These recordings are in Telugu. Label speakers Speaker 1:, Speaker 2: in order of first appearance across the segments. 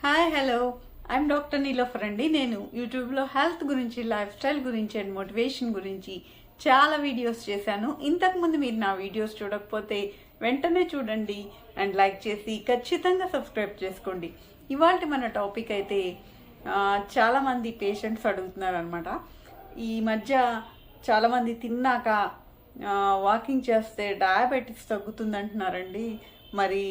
Speaker 1: Hi hello I'm doctor Niloufer అండి. నేను యూట్యూబ్లో హెల్త్ గురించి, లైఫ్ స్టైల్ గురించి అండ్ మోటివేషన్ గురించి చాలా వీడియోస్ చేశాను. ఇంతకుముందు మీరు నా వీడియోస్ చూడకపోతే వెంటనే చూడండి అండ్ లైక్ చేసి ఖచ్చితంగా సబ్స్క్రైబ్ చేసుకోండి. ఇవాళ మన టాపిక్ అయితే చాలామంది పేషెంట్స్ అడుగుతున్నారు అనమాట. ఈ మధ్య చాలామంది తిన్నాక వాకింగ్ చేస్తే డయాబెటీస్ తగ్గుతుంది అంటున్నారండి. మరి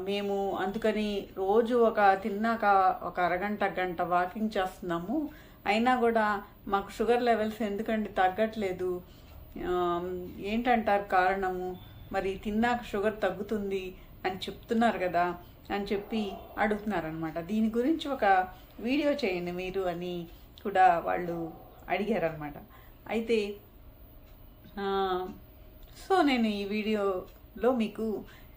Speaker 1: మేము అందుకని రోజు తిన్నాక ఒక అరగంట గంట వాకింగ్ చేస్తున్నాము, అయినా కూడా మాకు షుగర్ లెవెల్స్ ఎందుకండి తగ్గట్లేదు, ఏంటంటారు కారణము, మరి తిన్నాక షుగర్ తగ్గుతుంది అని చెప్తున్నారు కదా అని చెప్పి అడుగుతున్నారనమాట. దీని గురించి ఒక వీడియో చేయండి మీరు అని కూడా వాళ్ళు అడిగారనమాట. అయితే సో నేను ఈ వీడియోలో మీకు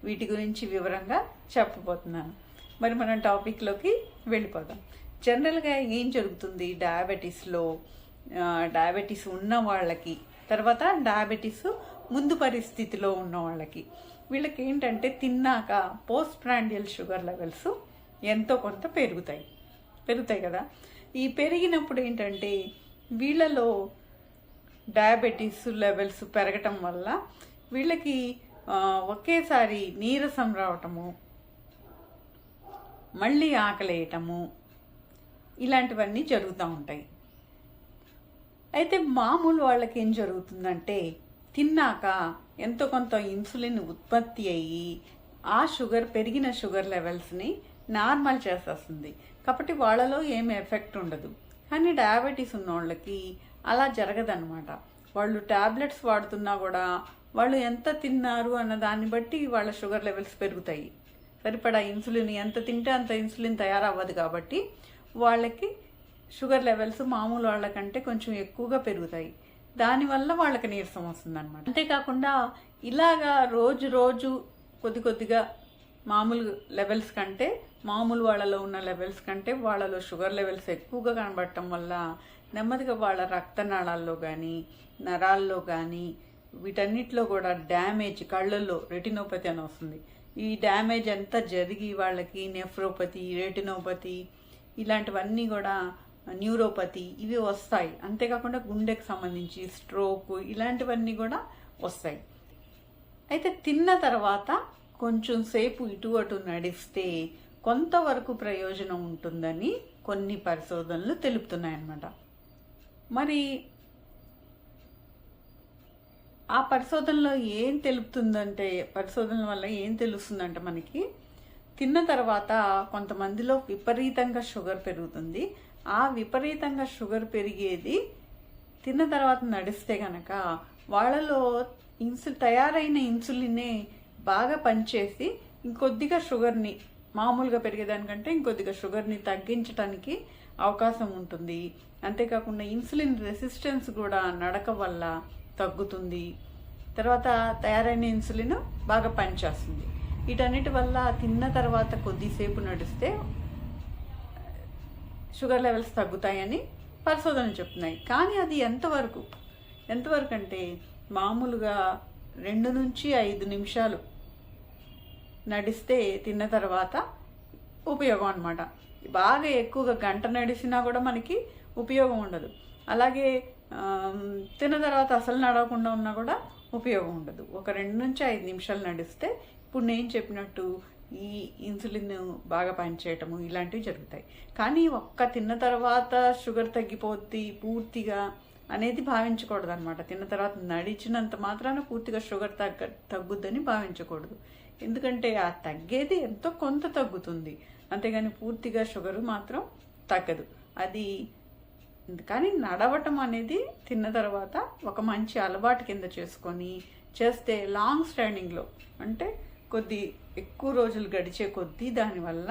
Speaker 1: వీటి గురించి వివరంగా చెప్పబోతున్నాను. మరి మనం టాపిక్లోకి వెళ్ళిపోదాం. జనరల్గా ఏం జరుగుతుంది డయాబెటీస్లో, డయాబెటీస్ ఉన్న వాళ్ళకి, తర్వాత డయాబెటీస్ ముందు పరిస్థితిలో ఉన్న వాళ్ళకి, వీళ్ళకి ఏంటంటే తిన్నాక పోస్ట్ ప్రాండియల్ షుగర్ లెవెల్స్ ఎంతో కొంత పెరుగుతాయి కదా. ఈ పెరిగినప్పుడు ఏంటంటే వీళ్ళలో డయాబెటీస్ లెవెల్స్ పెరగటం వల్ల వీళ్ళకి ఒకేసారి నీరసం రావటము, మళ్ళీ ఆకలేయటము, ఇలాంటివన్నీ జరుగుతూ ఉంటాయి. అయితే మామూలు వాళ్ళకి ఏం జరుగుతుందంటే తిన్నాక ఎంతో కొంత ఇన్సులిన్ ఉత్పత్తి అయ్యి ఆ పెరిగిన షుగర్ లెవెల్స్ని నార్మల్ చేసేస్తుంది. కాబట్టి వాళ్ళలో ఏమి ఎఫెక్ట్ ఉండదు. కానీ డయాబెటీస్ ఉన్న వాళ్ళకి అలా జరగదన్నమాట. వాళ్ళు టాబ్లెట్స్ వాడుతున్నా కూడా వాళ్ళు ఎంత తిన్నారు అన్న దాన్ని బట్టి వాళ్ళ షుగర్ లెవెల్స్ పెరుగుతాయి. సరిపడా ఇన్సులిన్ ఎంత తింటే అంత ఇన్సులిన్ తయారవ్వదు కాబట్టి వాళ్ళకి షుగర్ లెవెల్స్ మామూలు వాళ్ళకంటే కొంచెం ఎక్కువగా పెరుగుతాయి. దానివల్ల వాళ్ళకి నీరసం వస్తుంది అనమాట. అంతేకాకుండా ఇలాగా రోజు కొద్దిగా మామూలు లెవెల్స్ కంటే, మామూలు వాళ్ళలో ఉన్న లెవెల్స్ కంటే వాళ్ళలో షుగర్ లెవెల్స్ ఎక్కువగా కనబడటం వల్ల నెమ్మదిగా వాళ్ళ రక్తనాళాల్లో కానీ, నరాల్లో కానీ, వీటన్నిటిలో కూడా డ్యామేజ్, కళ్ళల్లో రెటినోపతి అని వస్తుంది. ఈ డ్యామేజ్ అంతా జరిగి వాళ్ళకి నెఫ్రోపతి, రెటినోపతి, ఇలాంటివన్నీ కూడా న్యూరోపతి ఇవి వస్తాయి. అంతేకాకుండా గుండెకి సంబంధించి స్ట్రోక్ ఇలాంటివన్నీ కూడా వస్తాయి. అయితే తిన్న తర్వాత కొంచెం సేపు ఇటు అటు నడిస్తే కొంతవరకు ప్రయోజనం ఉంటుందని కొన్ని పరిశోధనలు తెలుపుతున్నాయన్నమాట. మరి ఆ పరిశోధనలో ఏం తెలుపుతుందంటే, పరిశోధనల వల్ల ఏం తెలుస్తుందంటే మనకి తిన్న తర్వాత కొంతమందిలో విపరీతంగా షుగర్ పెరుగుతుంది. ఆ విపరీతంగా షుగర్ పెరిగేది తిన్న తర్వాత నడిస్తే గనక వాళ్ళలో తయారైన ఇన్సులినే బాగా పనిచేసి ఇంకొద్దిగా షుగర్ని, మామూలుగా పెరిగేదానికంటే ఇంకొద్దిగా షుగర్ని తగ్గించడానికి అవకాశం ఉంటుంది. అంతేకాకుండా ఇన్సులిన్ రెసిస్టెన్స్ కూడా నడక వల్ల తగ్గుతుంది. తర్వాత తయారైన ఇన్సులిన్ బాగా పనిచేస్తుంది. వీటన్నిటి వల్ల తిన్న తర్వాత కొద్దిసేపు నడిస్తే షుగర్ లెవెల్స్ తగ్గుతాయని పరిశోధనలు చెప్తున్నాయి. కానీ అది ఎంతవరకు అంటే మామూలుగా 2 నుంచి 5 నిమిషాలు నడిస్తే తిన్న తర్వాత ఉపయోగం అనమాట. బాగా ఎక్కువగా గంట నడిచినా కూడా మనకి ఉపయోగం ఉండదు. అలాగే తిన్న తర్వాత అసలు నడవకుండా ఉన్నా కూడా ఉపయోగం ఉండదు. ఒక 2 నుంచి 5 నిమిషాలు నడిస్తే ఇప్పుడు నేను చెప్పినట్టు ఈ ఇన్సులిన్ బాగా పనిచేయటము ఇలాంటివి జరుగుతాయి. కానీ తిన్న తర్వాత షుగర్ తగ్గిపోద్ది పూర్తిగా అనేది భావించకూడదు అనమాట. తిన్న తర్వాత నడిచినంత మాత్రాన పూర్తిగా షుగర్ తగ్గుద్దని భావించకూడదు. ఎందుకంటే ఆ తగ్గేది ఎంతో కొంత తగ్గుతుంది, అంతేగాని పూర్తిగా షుగర్ మాత్రం తగ్గదు. అది కానీ నడవటం అనేది తిన్న తర్వాత ఒక మంచి అలవాటు కింద చేస్తే లాంగ్ స్టాండింగ్లో, అంటే ఎక్కువ రోజులు గడిచే కొద్దీ దానివల్ల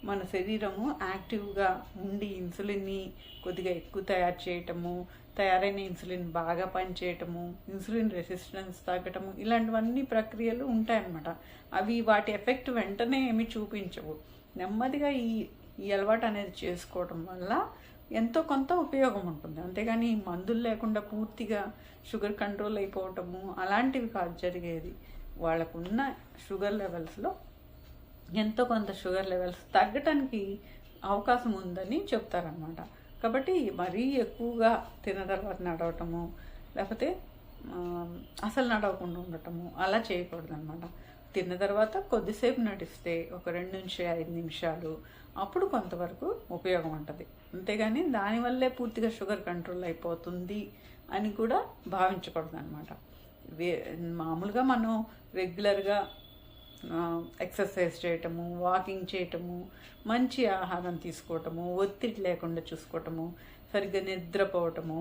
Speaker 1: మన శరీరము యాక్టివ్గా ఉండి ఇన్సులిన్ని కొద్దిగా ఎక్కువ తయారు చేయటము, తయారైన ఇన్సులిన్ బాగా పనిచేయటము, ఇన్సులిన్ రెసిస్టెన్స్ తగ్గటము, ఇలాంటివన్నీ ప్రక్రియలు ఉంటాయన్నమాట. అవి వాటి ఎఫెక్ట్ వెంటనే ఏమి చూపించవు. నెమ్మదిగా ఈ అలవాటు అనేది చేసుకోవటం వల్ల ఎంతో కొంత ఉపయోగం ఉంటుంది. అంతేగాని మందులు లేకుండా పూర్తిగా షుగర్ కంట్రోల్ అయిపోవటము అలాంటివి కాదు జరిగేది. వాళ్ళకున్న షుగర్ లెవెల్స్లో ఎంతో కొంత షుగర్ లెవెల్స్ తగ్గటానికి అవకాశం ఉందని చెప్తారనమాట. కాబట్టి మరీ ఎక్కువగా తిన్న తర్వాత నడవటము, లేకపోతే అసలు నడవకుండా ఉండటము అలా చేయకూడదు అనమాట. తిన్న తర్వాత కొద్దిసేపు నడిస్తే ఒక 2-5 నిమిషాలు, అప్పుడు కొంతవరకు ఉపయోగం ఉంటుంది. అంతేగాని దానివల్లే పూర్తిగా షుగర్ కంట్రోల్ అయిపోతుంది అని కూడా భావించకూడదు అనమాట. మామూలుగా మనం రెగ్యులర్గా ఎక్సర్సైజ్ చేయటము, వాకింగ్ చేయటము, మంచి ఆహారం తీసుకోవటము, ఒత్తిడి లేకుండా చూసుకోవటము, సరిగ్గా నిద్రపోవటము,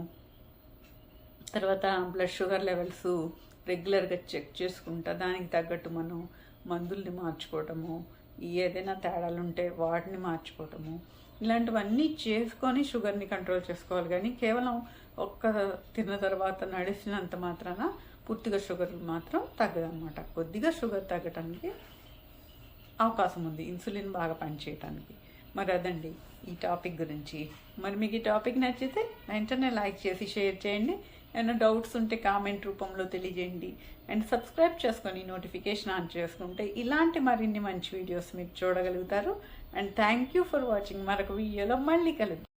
Speaker 1: తర్వాత బ్లడ్ షుగర్ లెవెల్స్ రెగ్యులర్గా చెక్ చేసుకుంటా దానికి తగ్గట్టు మనం మందుల్ని మార్చుకోవటము, ఏదైనా తేడాలు ఉంటే వాటిని మార్చుకోవటము, ఇలాంటివన్నీ చేసుకొని షుగర్ని కంట్రోల్ చేసుకోవాలి. కానీ కేవలం తిన్న తర్వాత నడిచినంత మాత్రాన పూర్తిగా షుగర్ మాత్రం తగ్గదన్నమాట. కొద్దిగా షుగర్ తగ్గటానికి అవకాశం ఉంది, ఇన్సులిన్ బాగా పనిచేయటానికి. మరి అదండి ఈ టాపిక్ గురించి. మరి మీకు ఈ టాపిక్ నచ్చితే వెంటనే లైక్ చేసి షేర్ చేయండి. ఏమైనా డౌట్స్ ఉంటే కామెంట్ రూపంలో తెలియజేయండి. అండ్ సబ్స్క్రైబ్ చేసుకొని నోటిఫికేషన్ ఆన్ చేసుకుంటే ఇలాంటి మరిన్ని మంచి వీడియోస్ మీరు చూడగలుగుతారు. And thank you for watching. మరొక వీడియోలో మళ్ళీ కలుద్దాం.